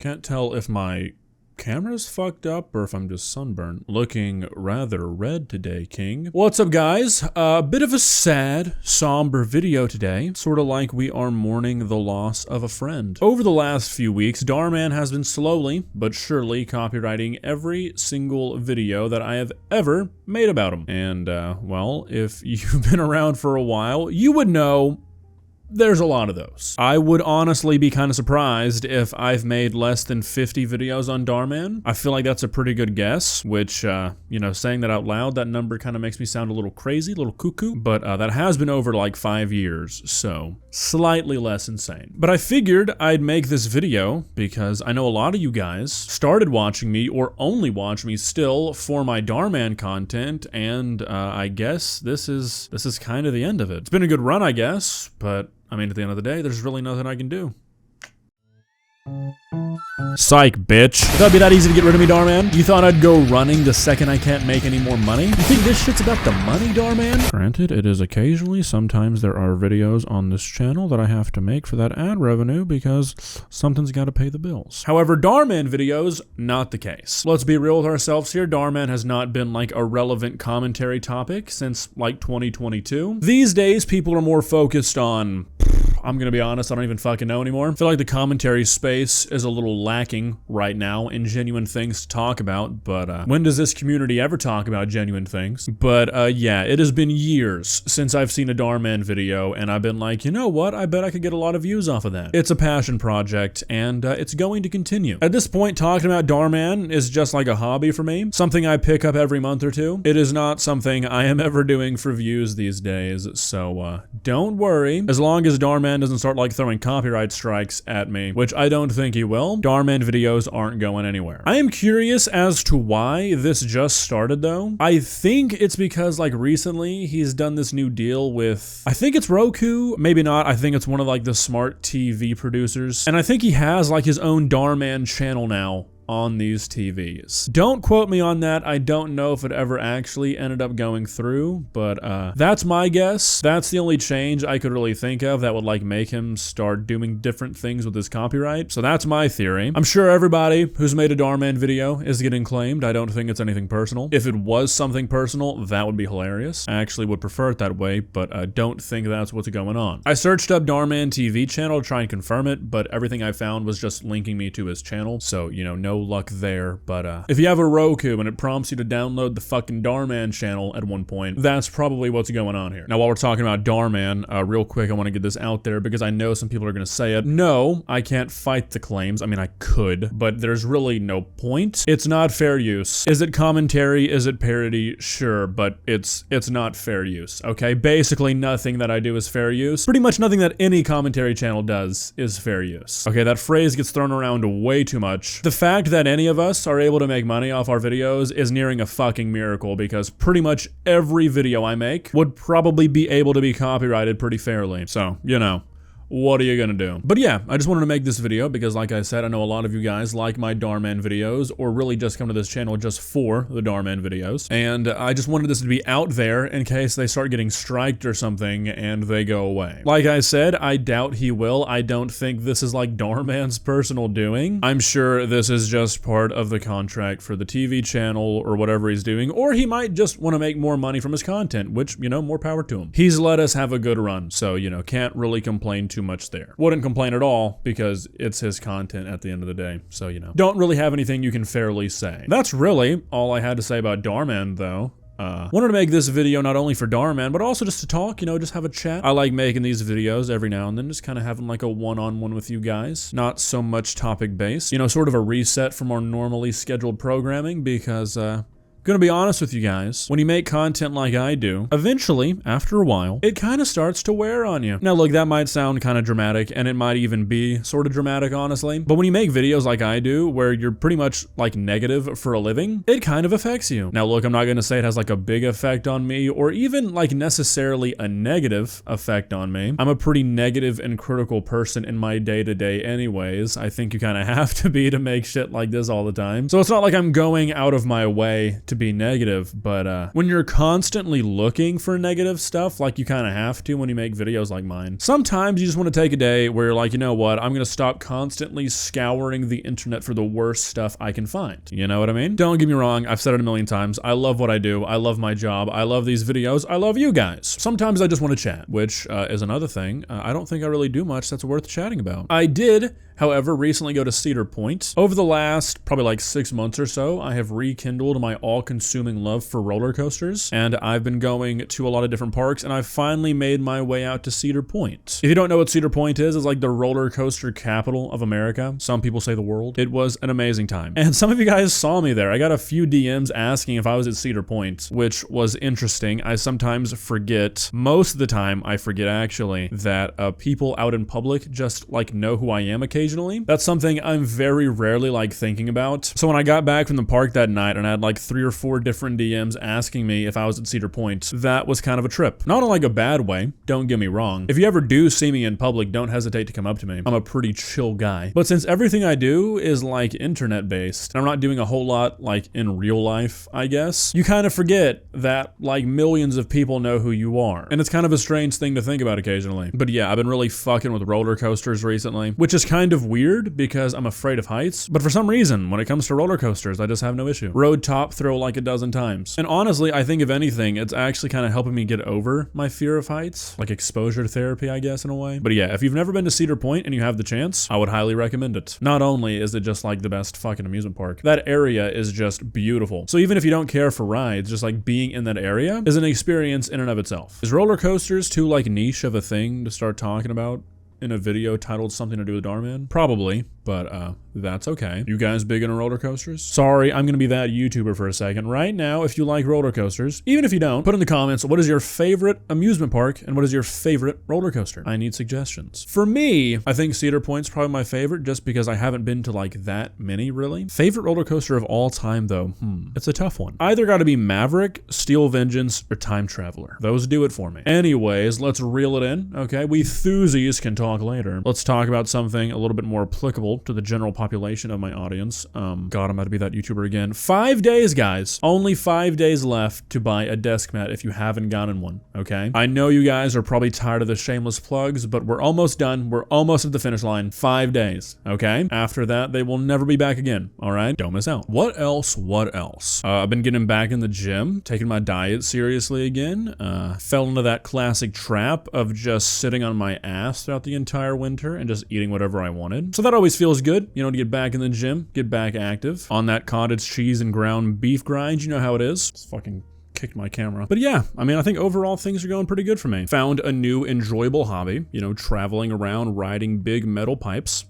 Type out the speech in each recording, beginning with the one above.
Can't tell if my camera's fucked up or if I'm just sunburned. Looking rather red today, King. What's up, guys? A bit of a sad, somber video today. Sort of like we are mourning the loss of a friend. Over the last few weeks, Darman has been slowly but surely copywriting every single video that I have ever made about him. And, well, if you've been around for a while, you would know there's a lot of those. I would honestly be kind of surprised if I've made less than 50 videos on Darman. I feel like that's a pretty good guess, which, you know, saying that out loud, that number kind of makes me sound a little crazy, a little cuckoo, but that has been over like 5 years, so slightly less insane. But I figured I'd make this video because I know a lot of you guys started watching me or only watch me still for my Darman content, and I guess this is kind of the end of it. It's been a good run, I guess, but I mean, at the end of the day, there's really nothing I can do. Psych, bitch. Thought it'd be that easy to get rid of me, Darman? You thought I'd go running the second I can't make any more money? You think this shit's about the money, Darman? Granted, it is occasionally, sometimes there are videos on this channel that I have to make for that ad revenue because something's gotta pay the bills. However, Darman videos, not the case. Let's be real with ourselves here. Darman has not been like a relevant commentary topic since like 2022. These days, people are more focused on, I'm gonna be honest, I don't even fucking know anymore. I feel like the commentary space is a little lacking right now in genuine things to talk about, but when does this community ever talk about genuine things? But yeah, it has been years since I've seen a Darman video, and I've been like, you know what, I bet I could get a lot of views off of that. It's a passion project, and it's going to continue. At this point, talking about Darman is just like a hobby for me, something I pick up every month or two. It is not something I am ever doing for views these days, so don't worry. As long as Darman doesn't start like throwing copyright strikes at me, which I don't think he will, Darman videos aren't going anywhere. I am curious as to why this just started though. I think it's because like recently he's done this new deal with, I think it's Roku, maybe not, I think it's one of like the smart TV producers, and I think he has like his own Darman channel now on these TVs. Don't quote me on that. I don't know if it ever actually ended up going through, but that's my guess. That's the only change I could really think of that would like make him start doing different things with his copyright. So that's my theory. I'm sure everybody who's made a Darman video is getting claimed. I don't think it's anything personal. If it was something personal, that would be hilarious. I actually would prefer it that way, but I don't think that's what's going on. I searched up Darman TV channel to try and confirm it, but everything I found was just linking me to his channel. So, you know, no luck there, but if you have a Roku and it prompts you to download the fucking Darman channel at one point, that's probably what's going on here. Now, while we're talking about Darman, real quick, I want to get this out there because I know some people are going to say it. No, I can't fight the claims. I mean, I could, but there's really no point. It's not fair use. Is it commentary? Is it parody? Sure, but it's not fair use, okay? Basically, nothing that I do is fair use. Pretty much nothing that any commentary channel does is fair use. Okay, that phrase gets thrown around way too much. The fact that any of us are able to make money off our videos is nearing a fucking miracle because pretty much every video I make would probably be able to be copyrighted pretty fairly. So, you know, what are you gonna do? But yeah, I just wanted to make this video because like I said, I know a lot of you guys like my Darman videos or really just come to this channel just for the Darman videos. And I just wanted this to be out there in case they start getting striked or something and they go away. Like I said, I doubt he will. I don't think this is like Darman's personal doing. I'm sure this is just part of the contract for the TV channel or whatever he's doing, or he might just want to make more money from his content, which, you know, more power to him. He's let us have a good run, so, you know, can't really complain too much there. Wouldn't complain at all because it's his content at the end of the day. So, you know, don't really have anything you can fairly say. That's really all I had to say about Darman though. Wanted to make this video not only for Darman, but also just to talk, you know, just have a chat. I like making these videos every now and then, just kind of having like a one-on-one with you guys. Not so much topic-based, you know, sort of a reset from our normally scheduled programming because, gonna be honest with you guys, when you make content like I do, eventually, after a while, it kind of starts to wear on you. Now look, that might sound kind of dramatic, and it might even be sort of dramatic, honestly, but when you make videos like I do, where you're pretty much like negative for a living, it kind of affects you. Now look, I'm not gonna say it has like a big effect on me, or even like necessarily a negative effect on me. I'm a pretty negative and critical person in my day-to-day anyways. I think you kind of have to be to make shit like this all the time. So it's not like I'm going out of my way to be negative, but when you're constantly looking for negative stuff, like you kind of have to when you make videos like mine, sometimes you just want to take a day where you're like, you know what, I'm gonna stop constantly scouring the internet for the worst stuff I can find. You know what I mean? Don't get me wrong, I've said it a million times, I love what I do, I love my job, I love these videos, I love you guys. Sometimes I just want to chat, which is another thing. I don't think I really do much that's worth chatting about. I did, however, recently go to Cedar Point. Over the last probably like 6 months or so, I have rekindled my all-consuming love for roller coasters, and I've been going to a lot of different parks, and I've finally made my way out to Cedar Point. If you don't know what Cedar Point is, it's like the roller coaster capital of America. Some people say the world. It was an amazing time. And some of you guys saw me there. I got a few DMs asking if I was at Cedar Point, which was interesting. I sometimes forget, most of the time I forget actually, that people out in public just like know who I am occasionally. That's something I'm very rarely like thinking about. So when I got back from the park that night and I had like 3 or 4 different DMs asking me if I was at Cedar Point, that was kind of a trip. Not in like a bad way, don't get me wrong. If you ever do see me in public, don't hesitate to come up to me. I'm a pretty chill guy. But since everything I do is like internet based, and I'm not doing a whole lot like in real life, I guess, you kind of forget that like millions of people know who you are. And it's kind of a strange thing to think about occasionally. But yeah, I've been really fucking with roller coasters recently, which is kind of weird because I'm afraid of heights. But for some reason, when it comes to roller coasters, I just have no issue. Rode top thrill like a dozen times. And honestly, I think if anything, it's actually kind of helping me get over my fear of heights, like exposure therapy, I guess, in a way. But yeah, if you've never been to Cedar Point and you have the chance, I would highly recommend it. Not only is it just like the best fucking amusement park, that area is just beautiful. So even if you don't care for rides, just like being in that area is an experience in and of itself. Is roller coasters too like niche of a thing to start talking about in a video titled something to do with Darman? Probably, but that's okay. You guys big into roller coasters? Sorry, I'm gonna be that YouTuber for a second. Right now, if you like roller coasters, even if you don't, put in the comments, what is your favorite amusement park and what is your favorite roller coaster? I need suggestions. For me, I think Cedar Point's probably my favorite just because I haven't been to like that many really. Favorite roller coaster of all time though, it's a tough one. Either gotta be Maverick, Steel Vengeance, or Time Traveler. Those do it for me. Anyways, let's reel it in, okay? We thuzies can talk later. Let's talk about something a little bit more applicable to the general population of my audience. God, I'm about to be that YouTuber again. 5 days, guys. Only 5 days left to buy a desk mat if you haven't gotten one, okay? I know you guys are probably tired of the shameless plugs, but we're almost done. We're almost at the finish line. 5 days, okay? After that, they will never be back again, all right? Don't miss out. What else? What else? I've been getting back in the gym, taking my diet seriously again. Fell into that classic trap of just sitting on my ass throughout the entire winter and just eating whatever I wanted. So that always feels good, you know, to get back in the gym, get back active. On that cottage cheese and ground beef grind, you know how it is. Just fucking kicked my camera. But yeah, I mean, I think overall things are going pretty good for me. Found a new enjoyable hobby, you know, traveling around riding big metal pipes.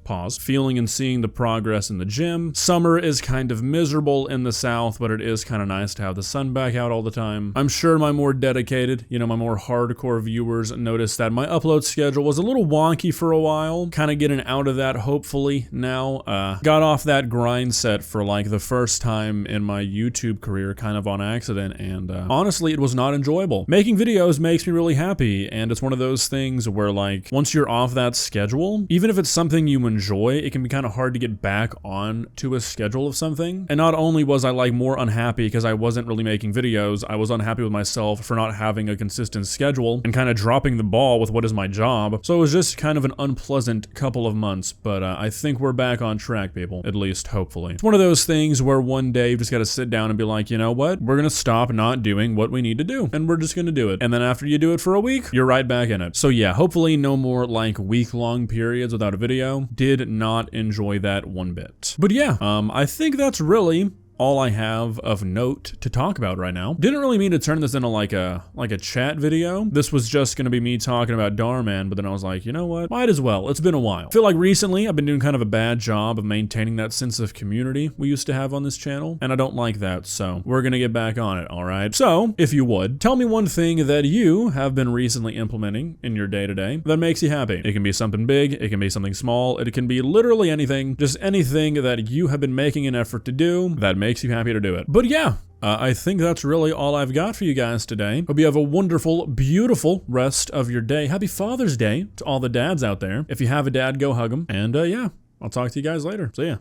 Pause. Feeling and seeing the progress in the gym. Summer is kind of miserable in the South, but it is kind of nice to have the sun back out all the time. I'm sure my more dedicated, you know, my more hardcore viewers noticed that my upload schedule was a little wonky for a while. Kind of getting out of that, hopefully, now. Got off that grind set for like the first time in my YouTube career, kind of on accident, and honestly, it was not enjoyable. Making videos makes me really happy, and it's one of those things where like, once you're off that schedule, even if it's something you enjoy, it can be kind of hard to get back on to a schedule of something. And not only was I like more unhappy because I wasn't really making videos, I was unhappy with myself for not having a consistent schedule and kind of dropping the ball with what is my job. So it was just kind of an unpleasant couple of months, but I think we're back on track, people, at least hopefully. It's one of those things where one day you just got to sit down and be like, you know what? We're going to stop not doing what we need to do, and we're just going to do it. And then after you do it for a week, you're right back in it. So yeah, hopefully no more like week-long periods without a video. Did not enjoy that one bit. But yeah, I think that's really all I have of note to talk about right now. Didn't really mean to turn this into like a chat video. This was just gonna be me talking about Darman, but then I was like, you know what? Might as well. It's been a while. I feel like recently I've been doing kind of a bad job of maintaining that sense of community we used to have on this channel, and I don't like that, so we're gonna get back on it, all right? So, if you would, tell me one thing that you have been recently implementing in your day-to-day that makes you happy. It can be something big, it can be something small, it can be literally anything, just anything that you have been making an effort to do that makes you happy to do it. But yeah, I think that's really all I've got for you guys today. Hope you have a wonderful, beautiful rest of your day. Happy Father's Day to all the dads out there. If you have a dad, go hug him. And yeah, I'll talk to you guys later. See ya.